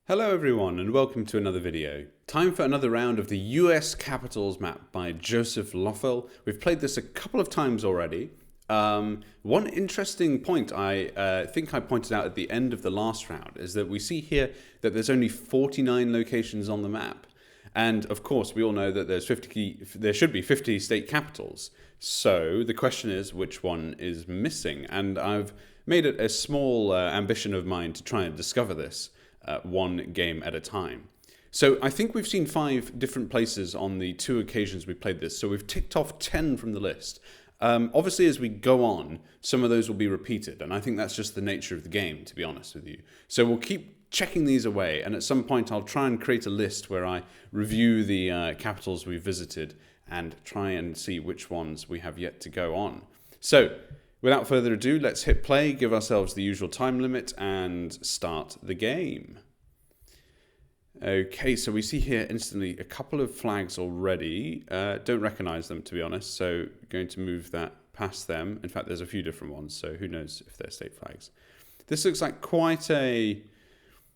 Hello everyone and welcome to another video. Time for another round of the US capitals map by Joseph Loffel. We've played this a couple of times already. One interesting point I think I pointed out at the end of the last round is that we see here that there's only 49 locations on the map. And of course we all know that there should be 50 state capitals. So the question is which one is missing? And I've made it a small ambition of mine to try and discover this. One game at a time. So I think we've seen 5 different places on the 2 occasions we played this. So we've ticked off 10 from the list. Obviously, as we go on, some of those will be repeated. And I think that's just the nature of the game, to be honest with you. So we'll keep checking these away. And at some point, I'll try and create a list where I review the capitals we've visited and try and see which ones we have yet to go on. So without further ado, let's hit play, give ourselves the usual time limit, and start the game. Okay, so we see here instantly a couple of flags already. Don't recognize them, to be honest, so going to move that past them. In fact, there's a few different ones, so who knows if they're state flags. This looks like quite a,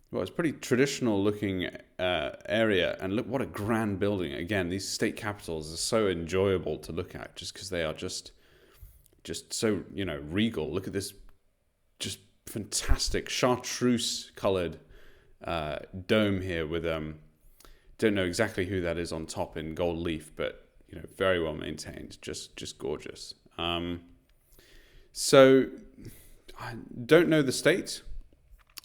well, it's pretty traditional looking area, and look what a grand building. Again, these state capitals are so enjoyable to look at just because they are just so, you know, regal. Look at this just fantastic chartreuse colored dome here with don't know exactly who that is on top in gold leaf, but you know, very well maintained, just gorgeous. So I don't know the state.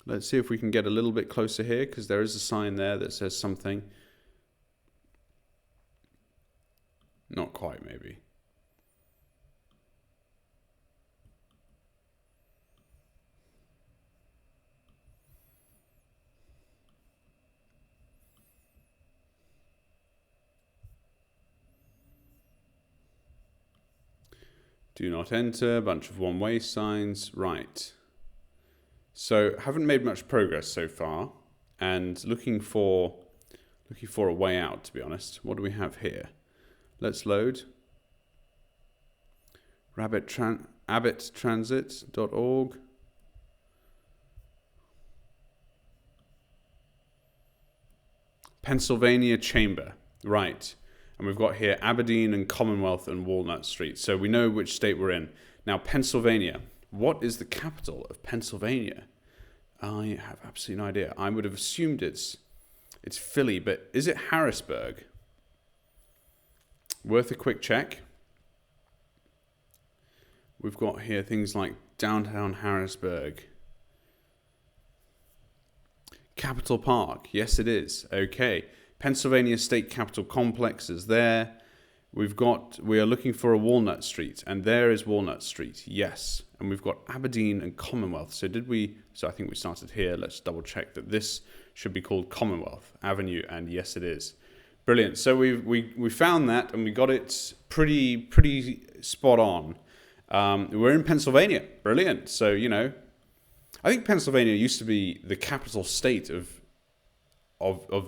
Let's see if we can get a little bit closer here, because there is a sign there that says something. Not quite, maybe. Do not enter, a bunch of one-way signs. Right. So haven't made much progress so far, and looking for a way out, to be honest. What do we have here? Let's load. abbottransit.org. Pennsylvania Chamber. Right. And we've got here Aberdeen and Commonwealth and Walnut Street. So we know which state we're in. Now, Pennsylvania. What is the capital of Pennsylvania? I have absolutely no idea. I would have assumed it's Philly, but is it Harrisburg? Worth a quick check. We've got here things like downtown Harrisburg. Capitol Park. Yes, it is. Okay. Pennsylvania State Capitol Complex is there. We are looking for a Walnut Street, and there is Walnut Street. Yes. And we've got Aberdeen and Commonwealth. So I think we started here. Let's double check that this should be called Commonwealth Avenue, and yes, it is. Brilliant. So we found that, and we got it pretty spot on. We're in Pennsylvania. Brilliant. So, you know, I think Pennsylvania used to be the capital state of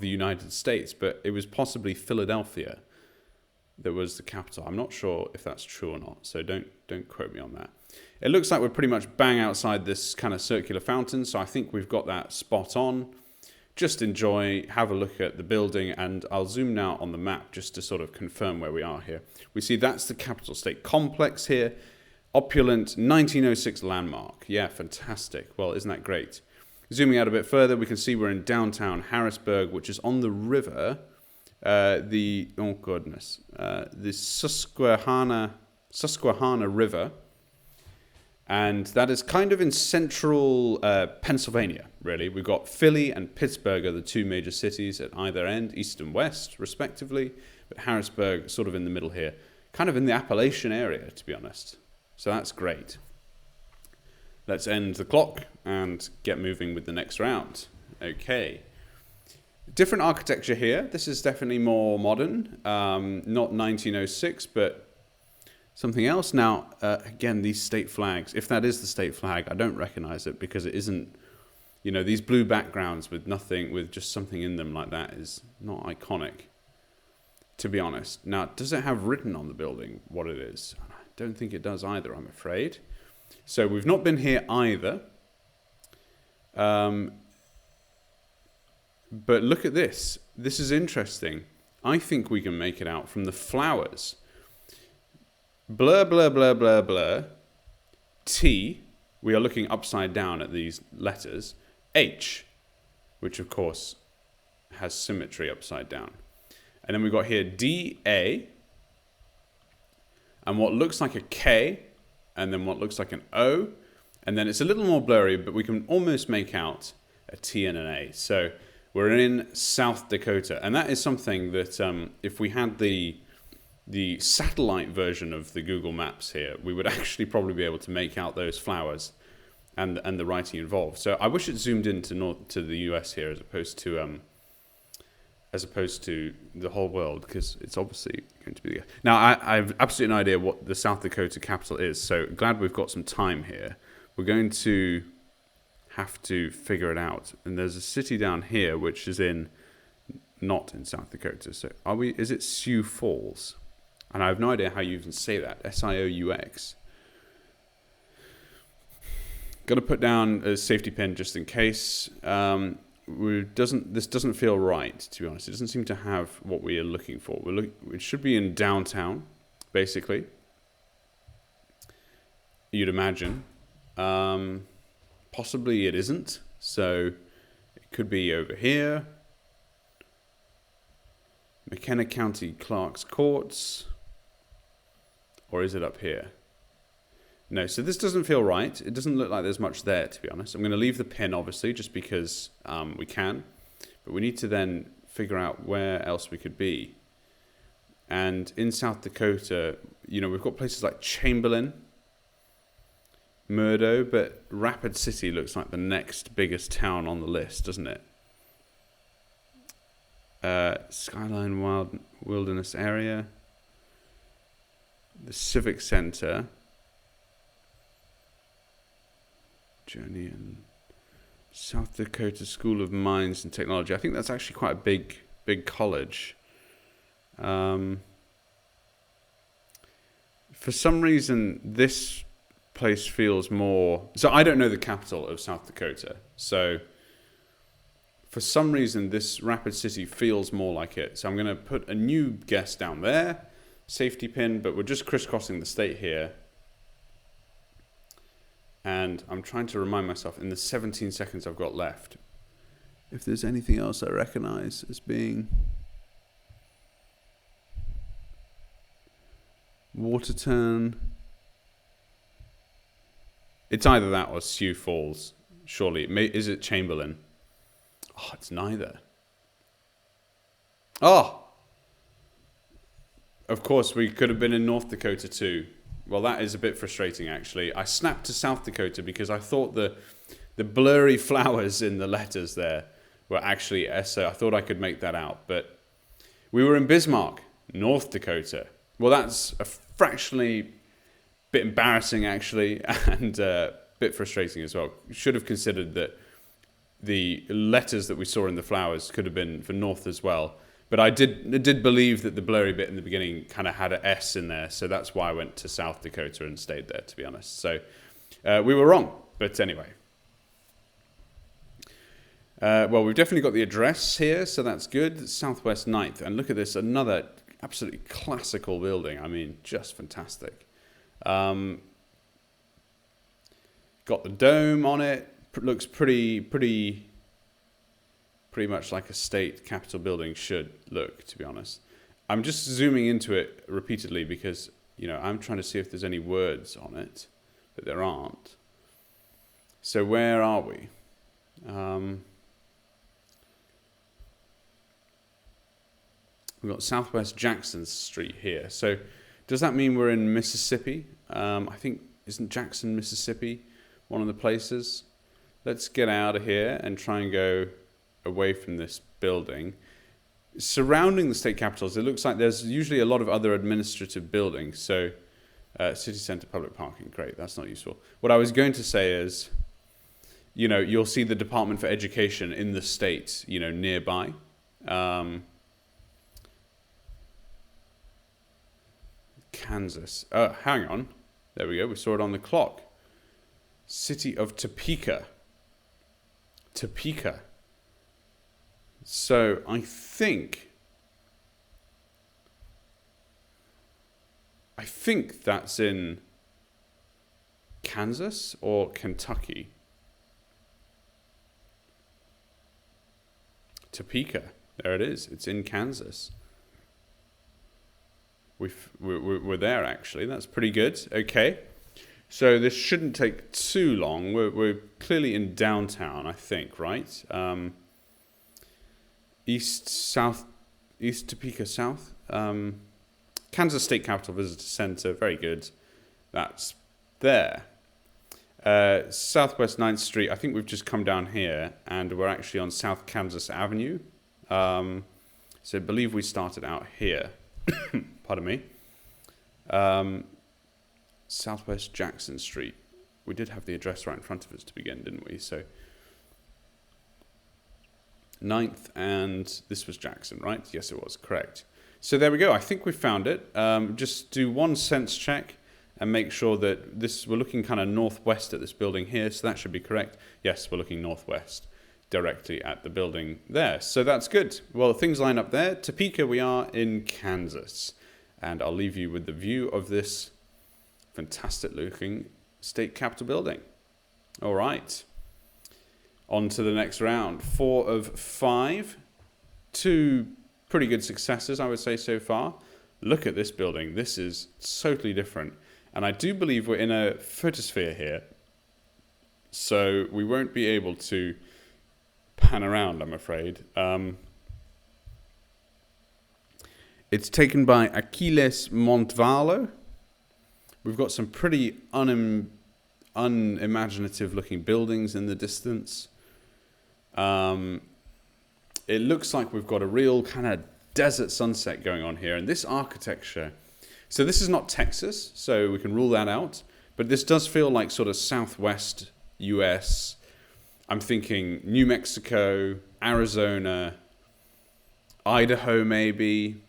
the United States, but it was possibly Philadelphia that was the capital. I'm not sure if that's true or not, so don't quote me on that. It looks like we're pretty much bang outside this kind of circular fountain, so I think we've got that spot on. Just enjoy, have a look at the building, and I'll zoom now on the map just to sort of confirm where we are here. We see that's the capital state complex here. Opulent 1906 landmark. Yeah, fantastic. Well, isn't that great? Zooming out a bit further, we can see we're in downtown Harrisburg, which is on the river, the Susquehanna River, and that is kind of in central Pennsylvania, really. We've got Philly and Pittsburgh are the 2 major cities at either end, east and west, respectively, but Harrisburg sort of in the middle here, kind of in the Appalachian area, to be honest. So that's great. Let's end the clock and get moving with the next round. Okay. Different architecture here. This is definitely more modern. Not 1906, but something else. Now, again, these state flags, if that is the state flag, I don't recognize it because it isn't, you know, these blue backgrounds with nothing, with just something in them like that is not iconic, to be honest. Now, does it have written on the building what it is? I don't think it does either, I'm afraid. So we've not been here either. But look at this. This is interesting. I think we can make it out from the flowers. Blur, blur, blur, blur, blur. T, we are looking upside down at these letters. H, which of course has symmetry upside down. And then we've got here D-A, and what looks like a K, and then what looks like an O, and then it's a little more blurry, but we can almost make out a T and an A. So we're in South Dakota, and that is something that if we had the satellite version of the Google Maps here, we would actually probably be able to make out those flowers and the writing involved. So I wish it zoomed into the US here as opposed to the whole world, because it's obviously going to be the... Now, I have absolutely no idea what the South Dakota capital is, so glad we've got some time here. We're going to have to figure it out. And there's a city down here which is not in South Dakota. So is it Sioux Falls? And I have no idea how you even say that. S-I-O-U-X. Got to put down a safety pin just in case. This doesn't feel right, to be honest. It doesn't seem to have what we are looking for. It should be in downtown, basically. You'd imagine. Possibly it isn't. So it could be over here. McKenna County Clerk's Courts. Or is it up here? No, so this doesn't feel right. It doesn't look like there's much there, to be honest. I'm going to leave the pin, obviously, just because we can. But we need to then figure out where else we could be. And in South Dakota, we've got places like Chamberlain, Murdo, but Rapid City looks like the next biggest town on the list, doesn't it? Skyline Wilderness Area. The Civic Center. Journey and South Dakota School of Mines and Technology. I think that's actually quite a big college. For some reason, this place feels more... So I don't know the capital of South Dakota. So for some reason, this Rapid City feels more like it. So I'm going to put a new guess down there. Safety pin, but we're just crisscrossing the state here. And I'm trying to remind myself in the 17 seconds I've got left, if there's anything else I recognize as being... Watertown. It's either that or Sioux Falls, surely. Is it Chamberlain? Oh, it's neither. Oh! Of course, we could have been in North Dakota too. Well, that is a bit frustrating, actually. I snapped to South Dakota because I thought the blurry flowers in the letters there were actually S-O. I thought I could make that out. But we were in Bismarck, North Dakota. Well, that's a fractionally bit embarrassing, actually, and a bit frustrating as well. Should have considered that the letters that we saw in the flowers could have been for North as well. But I did believe that the blurry bit in the beginning kind of had an S in there, so that's why I went to South Dakota and stayed there, to be honest. So we were wrong, but anyway. Well, we've definitely got the address here, so that's good. Southwest 9th, and look at this, another absolutely classical building. I mean, just fantastic. Got the dome on it. Looks pretty much like a state capitol building should look, to be honest. I'm just zooming into it repeatedly because, I'm trying to see if there's any words on it, but there aren't. So where are we? We've got Southwest Jackson Street here. So does that mean we're in Mississippi? I think, isn't Jackson, Mississippi one of the places? Let's get out of here and try and go away from this building. Surrounding the state capitals, it looks like there's usually a lot of other administrative buildings. So city center, public parking, great, that's not useful. What I was going to say is, you'll see the Department for Education in the state, nearby. Kansas. Hang on. There we go. We saw it on the clock. City of Topeka. Topeka. So I think that's in Kansas or Kentucky. Topeka. There it is. It's in Kansas. We're there, actually. That's pretty good. Okay. So this shouldn't take too long. We're clearly in downtown, I think, right? East Topeka South. Kansas State Capitol Visitor Center. Very good. That's there. Southwest 9th Street. I think we've just come down here, and we're actually on South Kansas Avenue. So I believe we started out here. Pardon me. Southwest Jackson Street. We did have the address right in front of us to begin, didn't we? So 9th, and this was Jackson, right? Yes, it was. Correct. So there we go. I think we found it. Just do one sense check and make sure that we're looking kind of northwest at this building here, so that should be correct. Yes, we're looking northwest directly at the building there. So that's good. Well, things line up there. Topeka, we are in Kansas. And I'll leave you with the view of this fantastic looking state capitol building. All right. On to the next round. 4 of 5. 2 pretty good successes, I would say, so far. Look at this building. This is totally different. And I do believe we're in a photosphere here. So we won't be able to pan around, I'm afraid. It's taken by Achilles Montvalo. We've got some pretty unimaginative looking buildings in the distance. It looks like we've got a real kind of desert sunset going on here. And this architecture, so this is not Texas, so we can rule that out. But this does feel like sort of southwest U.S. I'm thinking New Mexico, Arizona, Idaho maybe.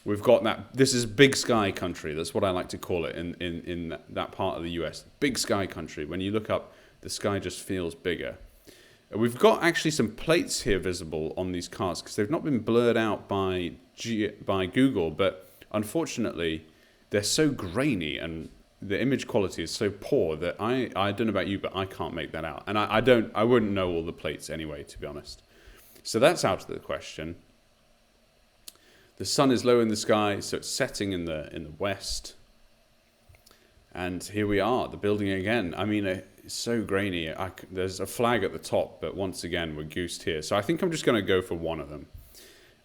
We've got that. This is big sky country. That's what I like to call it in that part of the US. Big sky country. When you look up, the sky just feels bigger. We've got actually some plates here visible on these cards because they've not been blurred out by Google, but unfortunately, they're so grainy and the image quality is so poor that I don't know about you, but I can't make that out. And I wouldn't know all the plates anyway, to be honest. So that's out of the question. The sun is low in the sky, so it's setting in the west. And here we are, the building again. I mean, it's so grainy. There's a flag at the top, but once again, we're goosed here. So I think I'm just going to go for one of them.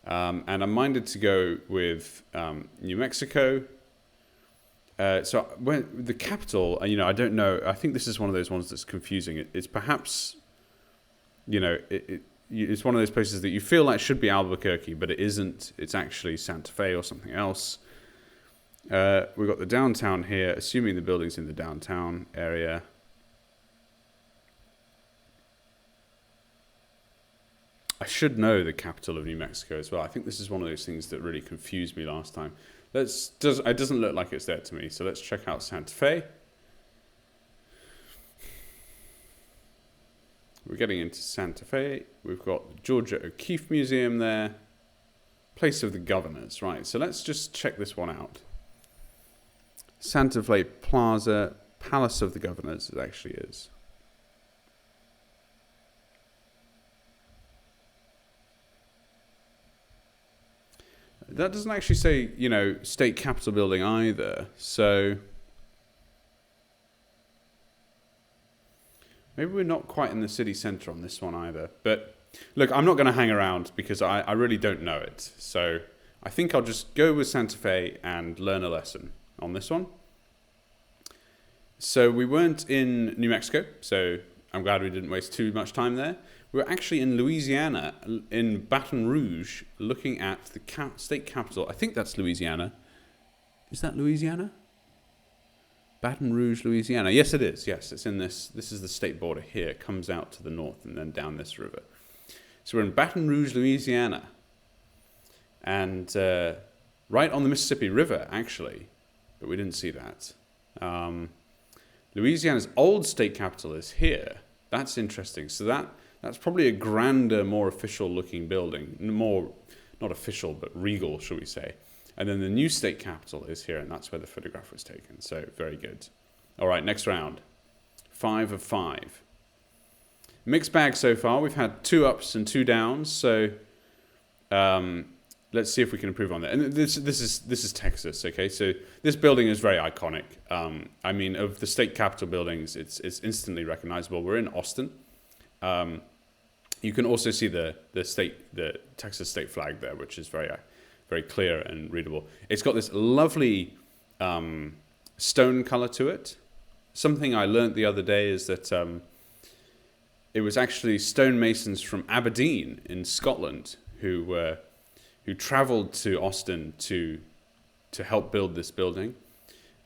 And I'm minded to go with New Mexico. So when the capital, I don't know. I think this is one of those ones that's confusing. It's perhaps, it's one of those places that you feel like should be Albuquerque, but it isn't. It's actually Santa Fe or something else. We've got the downtown here, assuming the building's in the downtown area. I should know the capital of New Mexico as well. I think this is one of those things that really confused me last time. It doesn't look like it's there to me, so let's check out Santa Fe. We're getting into Santa Fe. We've got the Georgia O'Keeffe Museum there. Place of the Governors, right. So let's just check this one out. Santa Fe Plaza, Palace of the Governors, it actually is. That doesn't actually say, state capitol building either. So maybe we're not quite in the city center on this one either. But look, I'm not going to hang around because I really don't know it. So I think I'll just go with Santa Fe and learn a lesson on this one. So we weren't in New Mexico, so I'm glad we didn't waste too much time there. We're actually in Louisiana, in Baton Rouge, looking at the state capital. I think that's Louisiana. Is that Louisiana? Baton Rouge, Louisiana. Yes, it is. Yes, it's in this. This is the state border here. It comes out to the north and then down this river. So we're in Baton Rouge, Louisiana. And right on the Mississippi River, actually. But we didn't see that. Louisiana's old state capital is here. That's interesting. So That's probably a grander, more official looking building. More, not official, but regal, shall we say. And then the new state capital is here, and that's where the photograph was taken. So very good. All right, next round. 5 of 5. Mixed bag so far. We've had 2 ups and 2 downs. So let's see if we can improve on that. And this is Texas, okay? So this building is very iconic. I mean, of the state capitol buildings, it's instantly recognizable. We're in Austin. You can also see the Texas state flag there, which is very clear and readable. It's got this lovely stone color to it. Something I learned the other day is that it was actually stonemasons from Aberdeen in Scotland who traveled to Austin to help build this building.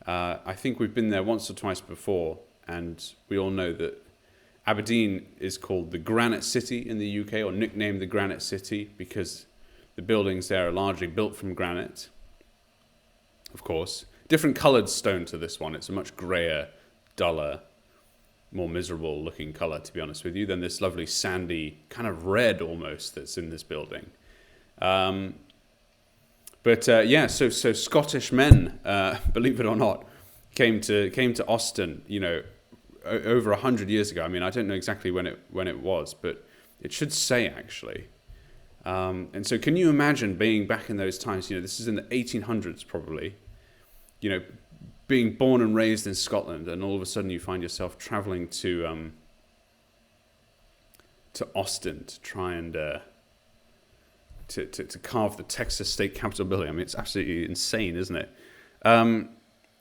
I think we've been there once or twice before, and we all know that Aberdeen is called the Granite City in the UK, or nicknamed the Granite City, because the buildings there are largely built from granite. Of course, different coloured stone to this one. It's a much greyer, duller, more miserable looking colour, to be honest with you, than this lovely sandy, kind of red almost, that's in this building. Yeah, so Scottish men, believe it or not, came to Austin, you know, over 100 years ago. I mean, I don't know exactly when it was, but it should say actually. And so, can you imagine being back in those times? You know, this is in the 1800s probably. You know, being born and raised in Scotland, and all of a sudden you find yourself traveling to Austin to try and to carve the Texas state capitol building. I mean, it's absolutely insane, isn't it?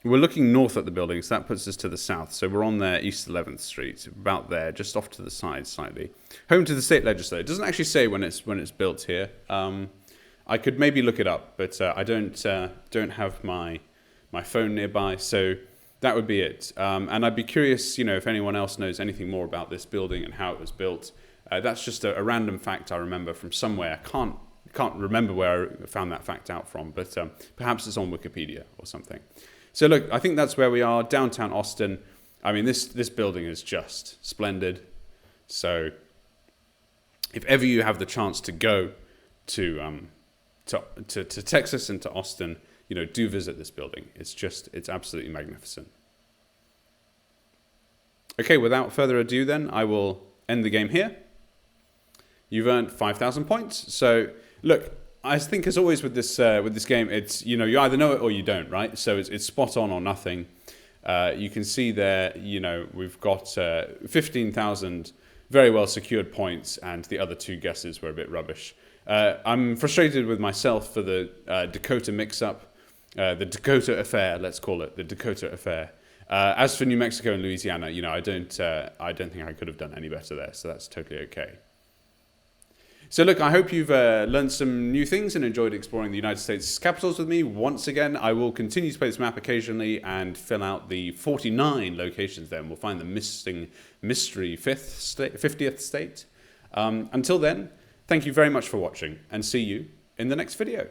We're looking north at the building, so that puts us to the south. So we're on there, East 11th Street, about there, just off to the side slightly. Home to the state legislature. It doesn't actually say when it's built here. I could maybe look it up, but I don't have my phone nearby, so that would be it. And I'd be curious, you know, if anyone else knows anything more about this building and how it was built. That's just a random fact I remember from somewhere. I can't remember where I found that fact out from, but perhaps it's on Wikipedia or something. So look, I think that's where we are, downtown Austin. I mean, this building is just splendid. So if ever you have the chance to go to Texas and to Austin, you know, do visit this building. It's absolutely magnificent. Okay, without further ado then, I will end the game here. You've earned 5,000 points. So look, I think as always with this game, it's, you know, you either know it or you don't, right? So it's spot on or nothing. You can see there, you know, we've got 15,000 very well secured points, and the other 2 guesses were a bit rubbish. I'm frustrated with myself for the Dakota mix-up, the Dakota affair, let's call it, the Dakota affair. As for New Mexico and Louisiana, you know, I don't think I could have done any better there, so that's totally okay. So look, I hope you've learned some new things and enjoyed exploring the United States capitals with me. Once again, I will continue to play this map occasionally and fill out the 49 locations there, and we'll find the missing mystery 50th state. Until then, thank you very much for watching, and see you in the next video.